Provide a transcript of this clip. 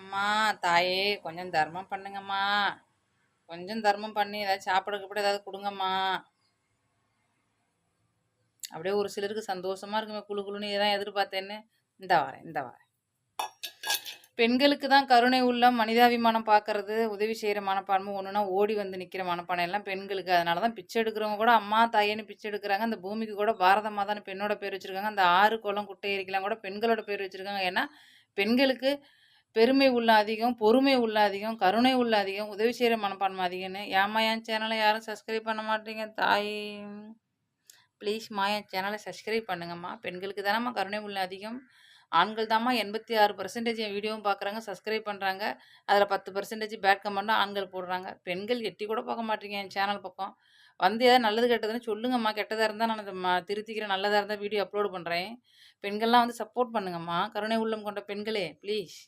அம்மா தாயே கொஞ்சம் தர்மம் பண்ணுங்கம்மா. கொஞ்சம் தர்மம் பண்ணி ஏதாவது சாப்பிட கூட ஏதாவது கொடுங்கம்மா. அப்படியே ஒரு சிலருக்கு சந்தோஷமா இருக்குமே, குழு குழுன்னு இதான் எதிர்பார்த்தேன்னு. இந்த வரேன் இந்த வரேன். பெண்களுக்கு தான் கருணை உள்ளம், மனிதாபிமானம் பார்க்கறது, உதவி செய்கிற மனப்பான்மை ஒன்றுனா ஓடி வந்து நிற்கிற மனப்பான்மை எல்லாம் பெண்களுக்கு. அதனால தான் பிச்சை எடுக்கிறவங்க கூட அம்மா தாயேன்னு பிச்சை எடுக்கிறாங்க. அந்த பூமிக்கு கூட பாரத மாதான்னு பெண்ணோட பேர் வச்சுருக்காங்க. அந்த ஆறு குளம் குட்டை ஏரிக்கெல்லாம் கூட பெண்களோட பேர் வச்சுருக்காங்க. ஏன்னா பெண்களுக்கு பெருமை உள்ள அதிகம், பொறுமை உள்ள அதிகம், கருணை உள்ள அதிகம், உதவி செய்கிற மனப்பான்மை அதிகம்னு. ஏம்மா என் சேனலை யாரும் சப்ஸ்கிரைப் பண்ண மாட்டீங்க தாய்? ப்ளீஸ்மா என் சேனலை சப்ஸ்கிரைப் பண்ணுங்கம்மா. பெண்களுக்கு தானம்மா கருணை உள்ள அதிகம். ஆண்கள் தாம்மா 86% என் வீடியோவும் பார்க்குறாங்க, சப்ஸ்கிரைப் பண்ணுறாங்க. அதில் 10% பேட் கமெண்ட்டும் ஆண்கள் போடுறாங்க. பெண்கள் எட்டி கூட பார்க்க மாட்டீங்க என் சேனல் பக்கம். வந்து ஏதாவது நல்லது கெட்டதுன்னு சொல்லுங்கம்மா. கெட்டதாக இருந்தால் நான் அதை திருத்திக்கிறேன், நல்லதாக இருந்தால் வீடியோ அப்லோட் பண்ணுறேன். பெண்கள்லாம் வந்து சப்போர்ட் பண்ணுங்கம்மா. கருணை உள்ளம் கொண்ட பெண்களே ப்ளீஸ்.